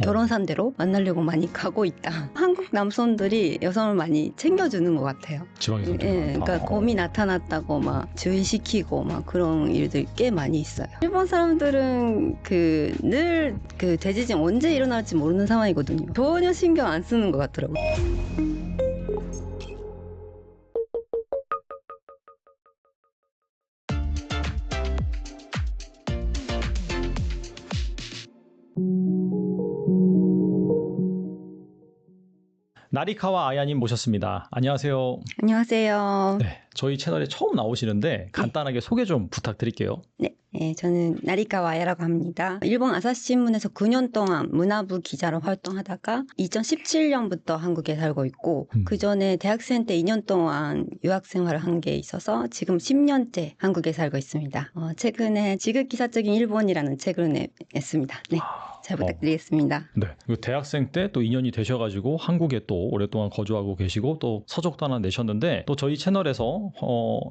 결혼 산대로 만나려고 많이 가고 있다. 한국 남성들이 여성을 많이 챙겨주는 것 같아요. 지방이 선택이 예, 많다. 그러니까 곰이 나타났다고 막 주의시키고 막 그런 일들 꽤 많이 있어요. 일본 사람들은 늘 대지진 언제 일어날지 모르는 상황이거든요. 전혀 신경 안 쓰는 것 같더라고요. 나리카와 아야님 모셨습니다. 안녕하세요. 안녕하세요. 네, 저희 채널에 처음 나오시는데 간단하게 소개 좀 부탁드릴게요. 네, 저는 나리카와 아야라고 합니다. 일본 아사히신문에서 9년 동안 문화부 기자로 활동하다가 2017년부터 한국에 살고 있고 그 전에 대학생 때 2년 동안 유학 생활을 한 게 있어서 지금 10년째 한국에 살고 있습니다. 최근에 지극기사적인 일본이라는 책을 냈습니다. 네, 잘 부탁드리겠습니다. 네, 대학생 때 또 2년이 되셔가지고 한국에 또 오랫동안 거주하고 계시고 또 서적도 하나 내셨는데 또 저희 채널에서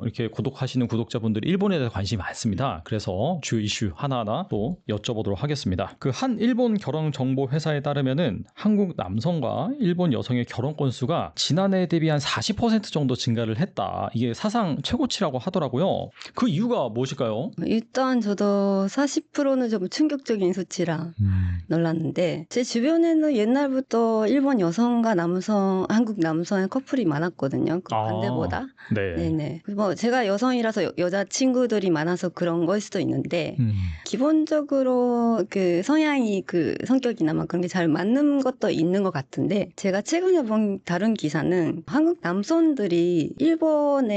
이렇게 구독하시는 구독자분들이 일본에 대해서 관심이 많습니다. 그래서 주요 이슈 하나하나 또 여쭤보도록 하겠습니다. 그 한 일본 결혼 정보 회사에 따르면은 한국 남성과 일본 여성의 결혼 건수가 지난해에 대비 한 40% 정도 증가를 했다. 이게 사상 최고치라고 하더라고요. 그 이유가 무엇일까요? 일단 저도 40%는 좀 충격적인 수치라 놀랐는데 제 주변에는 옛날부터 일본 여성과 남성, 한국 남성의 커플이 많았거든요. 그 반대보다. 네. 네네. 뭐 제가 여성이라서 여자 친구들이 많아서 그런 걸 수도 있는데 기본적으로 성향이 성격이나 막 그런 게 잘 맞는 것도 있는 것 같은데 제가 최근에 본 다른 기사는 한국 남성들이 일본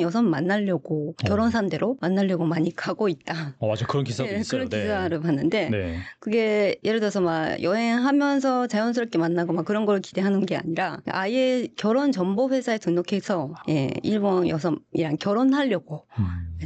여성 만나려고 결혼 산대로 만나려고 많이 가고 있다. 맞아. 그런 기사도 있어요. 그런 기사를 봤는데 네. 그게 예를 들어서 막 여행하면서 자연스럽게 만나고 막 그런 걸 기대하는 게 아니라 아예 결혼 정보 회사에 등록해서 일본 여성이랑 결혼하려고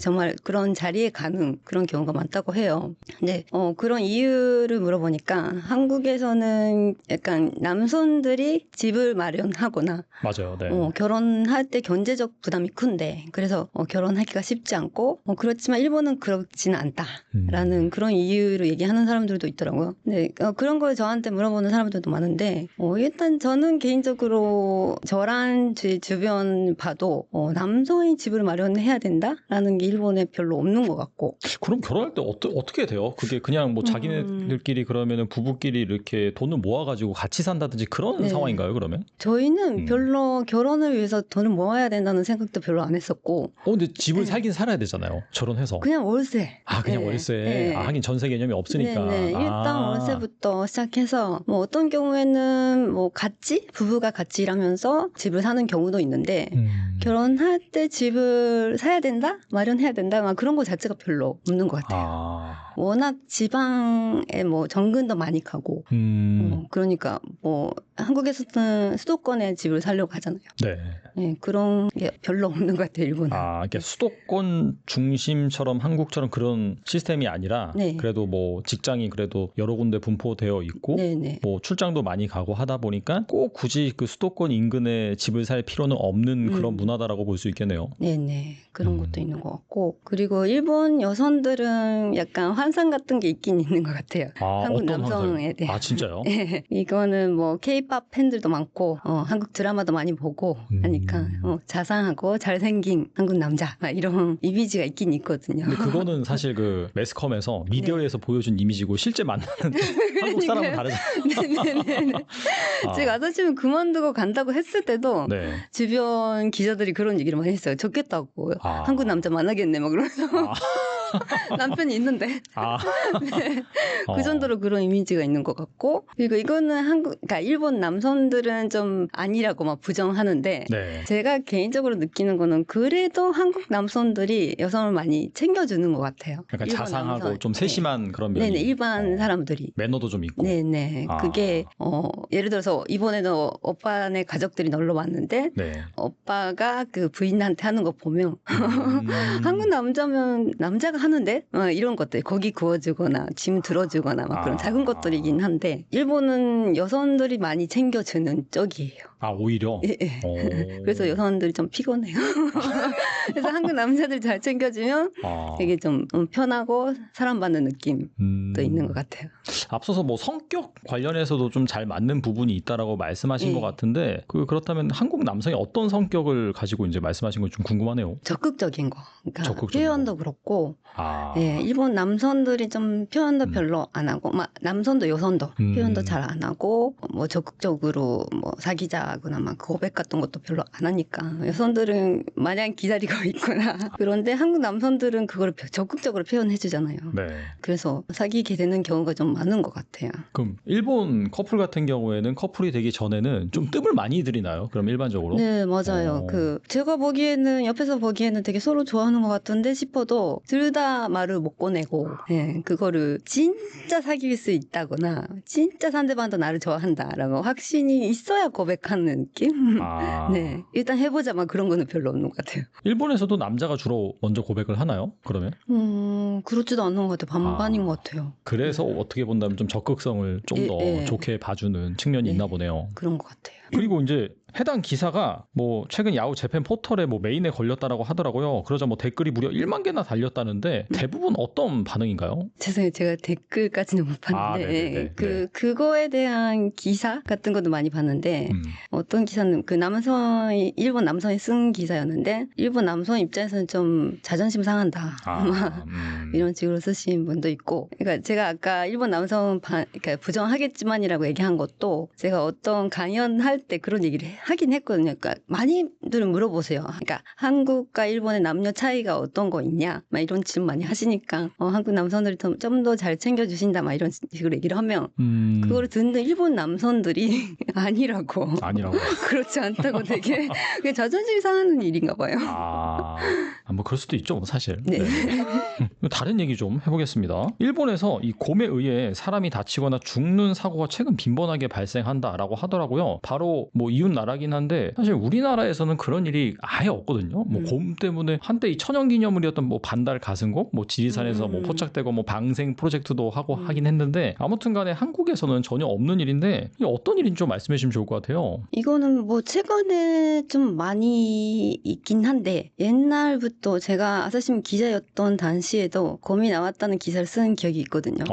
정말 그런 자리에 가는 그런 경우가 많다고 해요. 근데 그런 이유를 물어보니까 한국에서는 약간 남성들이 집을 마련하거나 맞아요. 네. 결혼할 때 경제적 부담이 큰데 그래서 결혼하기가 쉽지 않고 그렇지만 일본은 그렇지는 않다라는 그런 이유로 얘기하는 사람들도 있더라고요. 근데 그런 걸 저한테 물어보는 사람들도 많은데 일단 저는 개인적으로 저랑 제 주변 봐도 남성이 집을 마련해야 된다라는 게 일본에 별로 없는 것 같고. 그럼 결혼할 때 어떻게 돼요? 그게 그냥 뭐 자기네들끼리 그러면은 부부끼리 이렇게 돈을 모아가지고 같이 산다든지 그런 상황인가요? 그러면? 저희는 별로 결혼을 위해서 돈을 모아야 된다는 생각도 별로 안 했었고. 근데 집을 살긴 살아야 되잖아요. 결혼해서. 그냥 월세. 그냥 월세. 하긴 전세 개념이 없으니까. 네네. 일단 월세부터 시작해서 뭐 어떤 경우에는 뭐 부부가 같이 일하면서 집을 사는 경우도 있는데 결혼할 때 집을 사야 된다? 마련해야 된다? 막 그런 거 자체가 별로 없는 것 같아요. 워낙 지방에 뭐 정근도 많이 가고 그러니까 뭐 한국에서는 수도권에 집을 살려고 하잖아요. 네, 그런 게 별로 없는 것 같아요, 일본은. 이게 수도권 중심처럼 한국처럼 그런 시스템이 아니라 그래도 뭐 직장이 그래도 여러 군데 분포되어 있고 뭐 출장도 많이 가고 하다 보니까 꼭 굳이 그 수도권 인근에 집을 살 필요는 없는 그런 문화다라고 볼 수 있겠네요. 네네. 그런 것도 있는 것 같고 그리고 일본 여성들은 약간 환상 같은 게 있긴 있는 것 같아요. 한국 남성에 대한. 진짜요? 이거는 뭐 K-팝 팬들도 많고 한국 드라마도 많이 보고 하니까 자상하고 잘생긴 한국 남자 이런 이미지가 있긴 있거든요. 근데 그거는 사실 그 매스컴에서 미디어에서 보여준 이미지고 실제 만나는 한국 사람은 다르잖아요. 네네네. 제가 아사히신문 그만두고 간다고 했을 때도 주변 기자들이 그런 얘기를 많이 했어요. 좋겠다고. 한국 남자 만나겠네 막 그러면서. 남편이 있는데. 네. 그 정도로 그런 이미지가 있는 것 같고 그리고 이거는 그러니까 일본 남성들은 좀 아니라고 막 부정하는데 제가 개인적으로 느끼는 거는 그래도 한국 남성들이 여성을 많이 챙겨주는 것 같아요. 약간 자상하고 좀 세심한 그런 면이. 네네. 일반 사람들이. 매너도 좀 있고. 네네. 그게 예를 들어서 이번에도 오빠네 가족들이 놀러 왔는데 오빠가 그 부인한테 하는 거 보면 한국 남자면 남자가 하는데 이런 것들 고기 구워주거나 짐 들어주거나 막 그런 작은 것들이긴 한데 일본은 여성들이 많이 챙겨주는 쪽이에요. 아 오히려? 예, 예. 그래서 여성들이 좀 피곤해요. 그래서 한국 남자들 잘 챙겨주면 되게 좀 편하고 사랑받는 느낌도 있는 것 같아요. 앞서서 뭐 성격 관련해서도 좀 잘 맞는 부분이 있다라고 말씀하신 것 같은데 그렇다면 한국 남성이 어떤 성격을 가지고 이제 말씀하신 건 좀 궁금하네요. 적극적인 거. 그러니까 적극적인 표현도 그렇고 예, 일본 남성들이 좀 표현도 별로 안 하고 남성도 여성도 표현도 잘 안 하고 뭐 적극적으로 뭐 사귀자거나 막 고백 같은 것도 별로 안 하니까 여성들은 마냥 기다리고 있구나. 그런데 한국 남성들은 그걸 적극적으로 표현해 주잖아요. 네. 그래서 사귀게 되는 경우가 좀 많은 것 같아요. 그럼 일본 커플 같은 경우에는 커플이 되기 전에는 좀 뜸을 많이 들이나요? 그럼 일반적으로? 네, 맞아요. 제가 보기에는 옆에서 보기에는 되게 서로 좋아하는 것 같은데 싶어도 둘 다 말을 못 꺼내고 그거를 진짜 사귈 수 있다거나 진짜 상대방도 나를 좋아한다라고 확신이 있어야 고백하는 느낌? 네, 일단 해보자 막 그런 거는 별로 없는 것 같아요. 일본에서도 남자가 주로 먼저 고백을 하나요? 그러면? 그렇지도 않은 것 같아요. 반반인 것 같아요. 그래서 어떻게 본다면 좀 적극성을 좀 더 좋게 봐주는 측면이 있나 보네요. 그런 것 같아요. 그리고 이제 해당 기사가 뭐 최근 야후 재팬 포털에 뭐 메인에 걸렸다라고 하더라고요. 그러자 뭐 댓글이 무려 1만 개나 달렸다는데 대부분 어떤 반응인가요? 죄송해요. 제가 댓글까지는 못 봤는데 그거에 대한 기사 같은 것도 많이 봤는데 어떤 기사는 그 남성이 일본 남성이 쓴 기사였는데 일본 남성 입장에서는 좀 자존심 상한다. 이런 식으로 쓰신 분도 있고. 그러니까 제가 아까 일본 남성 그러니까 부정하겠지만이라고 얘기한 것도 제가 어떤 강연할 때 그런 얘기를 하긴 했거든요. 그러니까 많이들 물어보세요. 그러니까 한국과 일본의 남녀 차이가 어떤 거 있냐? 막 이런 질문 많이 하시니까 한국 남성들이 좀 더 잘 챙겨주신다. 막 이런 식으로 얘기를 하면 그거를 듣는데 일본 남성들이 아니라고. 그렇지 않다고 되게 자존심 상하는 일인가 봐요. 뭐 그럴 수도 있죠, 사실. 네. 다른 얘기 좀 해보겠습니다. 일본에서 이 곰에 의해 사람이 다치거나 죽는 사고가 최근 빈번하게 발생한다라고 하더라고요. 바로 뭐 이웃 나라긴 한데 사실 우리나라에서는 그런 일이 아예 없거든요. 뭐 곰 때문에 한때 이 천연기념물이었던 뭐 반달 가슴곰, 뭐 지리산에서 뭐 포착되고 뭐 방생 프로젝트도 하고 하긴 했는데 아무튼간에 한국에서는 전혀 없는 일인데 이게 어떤 일인지 좀 말씀해 주시면 좋을 것 같아요. 이거는 뭐 최근에 좀 많이 있긴 한데 옛날부터 제가 아사시미 기자였던 당시에도 곰이 나왔다는 기사를 쓴 기억이 있거든요.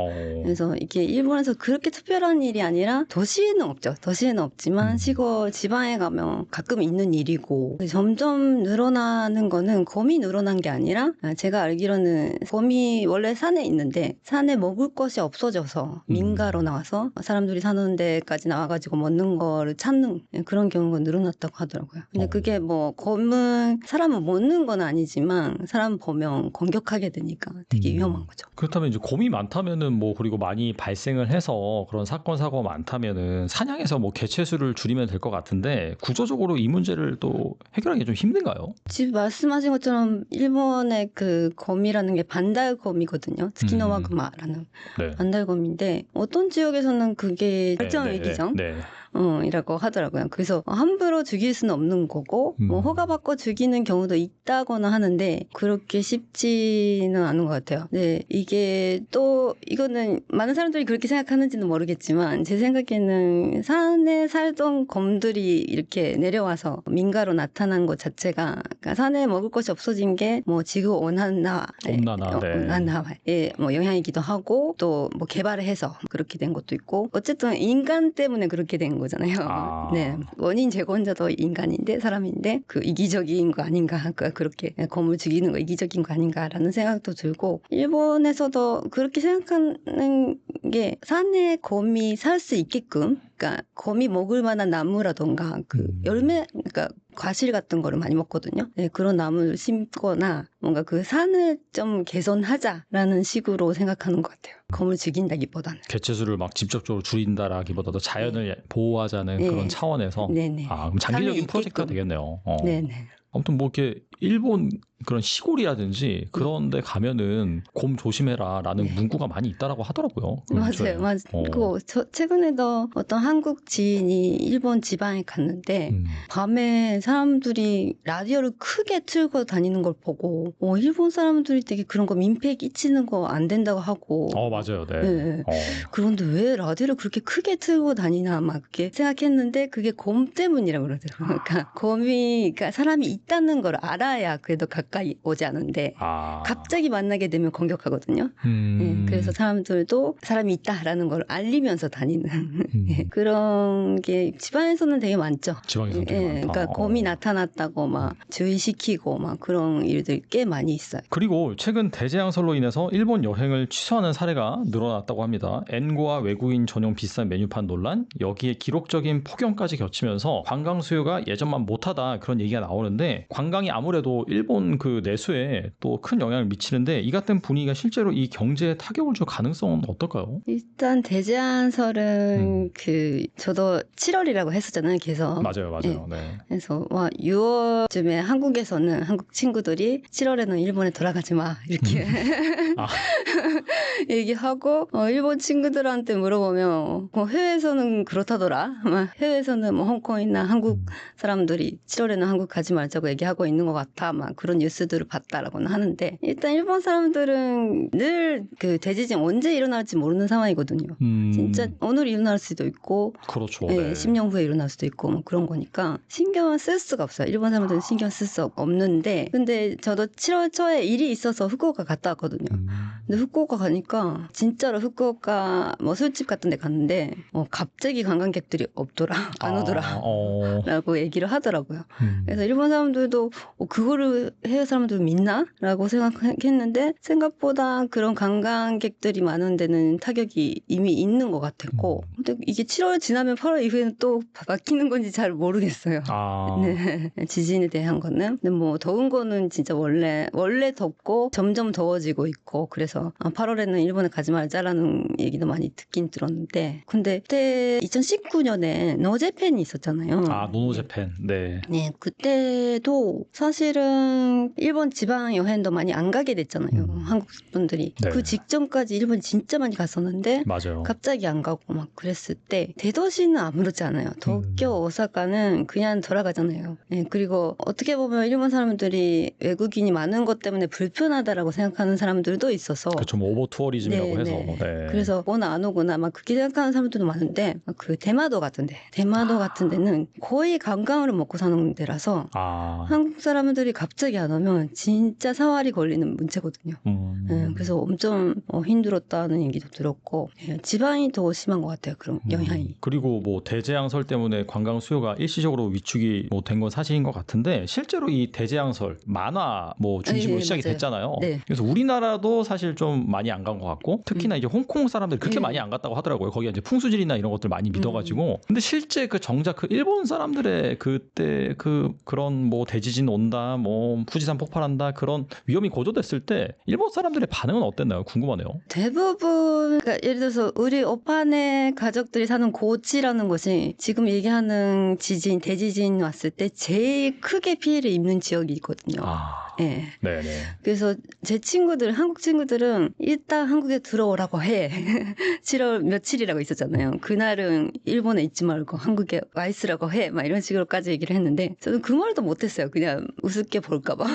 그래서 이게 일본에서 그렇게 특별한 일이 아니라 도시에는 없죠. 도시에는 없지만 시골 지방에 가면 가끔 있는 일이고 점점 늘어나는 거는 곰이 늘어난 게 아니라 제가 알기로는 곰이 원래 산에 있는데 산에 먹을 것이 없어져서 민가로 나와서 사람들이 사는 데까지 나와가지고 먹는 거를 찾는 그런 경우가 늘어났다고 하더라고요. 근데 그게 뭐 곰은 사람을 먹는 건 아니지만 사람 보면 공격하게 되니까 되게 위험한 거죠. 그렇다면 이제 곰이 많다면은 뭐 그리고 많이 발생을 해서 그런 사건 사고가 많다면은 사냥해서 뭐 개체수를 줄이면 될 것 같은데 구조적으로 이 문제를 또 해결하기 좀 힘든가요? 지금 말씀하신 것처럼 일본의 그 곰이라는 게 반달곰이거든요. 스키노와그마라는 반달곰인데 어떤 지역에서는 그게 발전 위기종 이라고 하더라고요. 그래서 함부로 죽일 수는 없는 거고 뭐 허가받고 죽이는 경우도 있다거나 하는데 그렇게 쉽지는 않은 것 같아요. 네, 이게 또 이거는 많은 사람들이 그렇게 생각하는지는 모르겠지만 제 생각에는 산에 살던 곰들이 이렇게 내려와서 민가로 나타난 것 자체가 그러니까 산에 먹을 것이 없어진 게 뭐 지구 온난화에 뭐 영향이기도 하고 또 뭐 개발을 해서 그렇게 된 것도 있고 어쨌든 인간 때문에 그렇게 된 거잖아요. 네, 원인 제공자도 인간인데 사람인데 그 이기적인 거 아닌가, 그렇게 곰을 죽이는 거 이기적인 거 아닌가라는 생각도 들고 일본에서도 그렇게 생각하는 게 산에 곰이 살 수 있게끔, 그러니까 곰이 먹을 만한 나무라던가 그 열매, 그러니까 과실 같은 거를 많이 먹거든요. 네, 그런 나무를 심거나 뭔가 그 산을 좀 개선하자라는 식으로 생각하는 것 같아요. 곰을 죽인다기보다는. 개체수를 막 직접적으로 줄인다라기보다도 자연을 보호하자는 그런 차원에서. 네네. 그럼 장기적인 프로젝트가 되겠네요. 네네. 아무튼 뭐 이렇게 일본 그런 시골이라든지 그런 데 가면은 곰 조심해라라는 문구가 많이 있다라고 하더라고요. 맞아요. 맞고 저 최근에도 어떤 한국 지인이 일본 지방에 갔는데 밤에 사람들이 라디오를 크게 틀고 다니는 걸 보고 일본 사람들이 되게 그런 거 민폐 끼치는 거 안 된다고 하고 맞아요. 네. 네. 그런데 왜 라디오를 그렇게 크게 틀고 다니나 막 이렇게 생각했는데 그게 곰 때문이라고 그러더라고요. 그러니까 그러니까 사람이 있다는 걸 알아야 그래도 가까이 오지 않은데 갑자기 만나게 되면 공격하거든요. 네, 그래서 사람들도 사람이 있다라는 걸 알리면서 다니는 그런 게 지방에서는 되게 많죠. 지방에서는 되게 많다. 그러니까 곰이 나타났다고 막 주의시키고 막 그런 일들 꽤 많이 있어요. 그리고 최근 대재앙설로 인해서 일본 여행을 취소하는 사례가 늘어났다고 합니다. 엔고와 외국인 전용 비싼 메뉴판 논란, 여기에 기록적인 폭염까지 겹치면서 관광 수요가 예전만 못하다 그런 얘기가 나오는데 관광이 아무래도 일본 그 내수에 또 큰 영향을 미치는데 이 같은 분위기가 실제로 이 경제에 타격을 줄 가능성은 어떨까요? 일단 대제안설은 저도 7월이라고 했었잖아요. 그래서 맞아요. 네. 그래서 6월쯤에 한국에서는 한국 친구들이 7월에는 일본에 돌아가지 마 이렇게 얘기하고 일본 친구들한테 물어보면 해외에서는 그렇다더라. 해외에서는 뭐 홍콩이나 한국 사람들이 7월에는 한국 가지 말자고 얘기하고 있는 것 같아. 막 그런 뉴스들을 봤다라고는 하는데 일단 일본 사람들은 늘 그 대지진 언제 일어날지 모르는 상황이거든요. 진짜 오늘 일어날 수도 있고 그렇죠. 네. 10년 후에 일어날 수도 있고 뭐 그런 거니까 신경을 쓸 수가 없어요. 일본 사람들은 신경 쓸 수 없는데 근데 저도 7월 초에 일이 있어서 후쿠오카 갔다 왔거든요. 근데 후쿠오카 가니까 진짜로 후쿠오카 뭐 술집 같은 데 갔는데 갑자기 관광객들이 없더라. 안 오더라. 라고 얘기를 하더라고요. 그래서 일본 사람들도 그거를 해외 사람들 믿나? 라고 생각했는데 생각보다 그런 관광객들이 많은 데는 타격이 이미 있는 것 같았고 근데 이게 7월 지나면 8월 이후에는 또 바뀌는 건지 잘 모르겠어요. 네. 지진에 대한 거는. 근데 뭐 더운 거는 진짜 원래 덥고 점점 더워지고 있고 그래서 8월에는 일본에 가지 말자라는 얘기도 많이 듣긴 들었는데 근데 그때 2019년에 노제팬이 있었잖아요. 노노제팬. 네. 네, 그때도 사실은 일본 지방 여행도 많이 안 가게 됐잖아요. 한국 분들이. 네. 그 직전까지 일본 진짜 많이 갔었는데 맞아요. 갑자기 안 가고 막 그랬을 때 대도시는 아무렇지 않아요. 도쿄, 오사카는 그냥 돌아가잖아요. 네, 그리고 어떻게 보면 일본 사람들이 외국인이 많은 것 때문에 불편하다라고 생각하는 사람들도 있어서 그렇죠. 뭐 오버 투어리즘이라고 해서. 네. 그래서 오나 안 오구나 막 그렇게 생각하는 사람들도 많은데 그 대마도 같은 데는 거의 관광으로 먹고 사는 데라서 한국 사람들이 갑자기 안 오면 진짜 사활이 걸리는 문제거든요. 그래서 엄청 힘들었다는 얘기도 들었고 지방이 더 심한 것 같아요. 그런 영향이. 그리고 뭐 대재앙설 때문에 관광 수요가 일시적으로 위축이 된 건 사실인 것 같은데 실제로 이 대재앙설 만화 뭐 중심으로 시작이 맞아요. 됐잖아요. 네. 그래서 우리나라도 사실 좀 많이 안 간 것 같고 특히나 이제 홍콩 사람들이 그렇게 많이 안 갔다고 하더라고요. 거기가 이제 풍수질이나 이런 것들 많이 믿어가지고. 근데 실제 그 정작 그 일본 사람들의 그때 그런 뭐 대지진 온다, 뭐 후지산 폭발한다 그런 위험이 고조됐을 때 일본 사람들의 반응은 어땠나요? 궁금하네요. 대부분 그러니까 예를 들어서 우리 오빠네 가족들이 사는 고치라는 곳이 지금 얘기하는 대지진 왔을 때 제일 크게 피해를 입는 지역이 있거든요. 네. 네네. 그래서 제 한국 친구들은 일단 한국에 들어오라고 해. 7월 며칠이라고 있었잖아요. 그날은 일본에 있지 말고 한국에 와 있으라고 해. 막 이런 식으로까지 얘기를 했는데 저는 그 말도 못했어요. 그냥 우습게 볼까봐.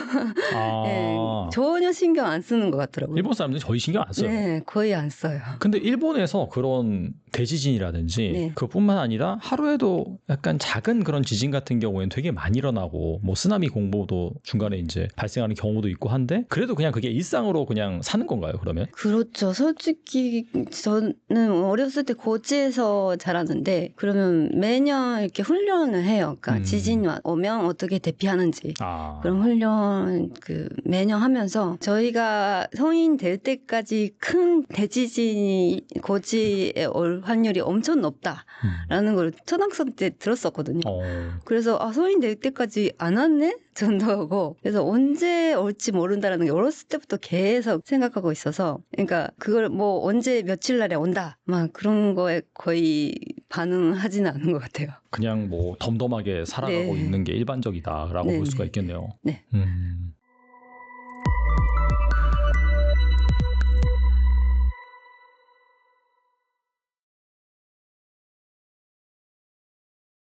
네, 전혀 신경 안 쓰는 것 같더라고요. 일본 사람들이 거의 신경 안 써요. 네, 거의 안 써요. 근데 일본에서 그런 대지진이라든지 그뿐만 아니라 하루에도 약간 작은 그런 지진 같은 경우에는 되게 많이 일어나고 뭐 쓰나미 공보도 중간에 이제 발생하는 경우도 있고 한데 그래도 그냥 그게 일상으로 그냥 사는 건가요, 그러면? 그렇죠. 솔직히 저는 어렸을 때 고지에서 자랐는데 그러면 매년 이렇게 훈련을 해요. 그러니까 지진 오면 어떻게 대피하는지 그런 훈련 매년 하면서 저희가 성인 될 때까지 큰 대지진이 고지에 올 확률이 엄청 높다라는 걸 초등학생 때 들었었거든요. 그래서 성인 될 때까지 안 왔네? 정도고 그래서 언제 올지 모른다라는 게 어렸을 때부터 계속 생각하고 있어서 그러니까 그걸 뭐 언제 며칠 날에 온다 막 그런 거에 거의 반응하지는 않은 것 같아요. 그냥 뭐 덤덤하게 살아가고 네. 있는 게 일반적이다라고 네, 볼 수가 네, 있겠네요. 네.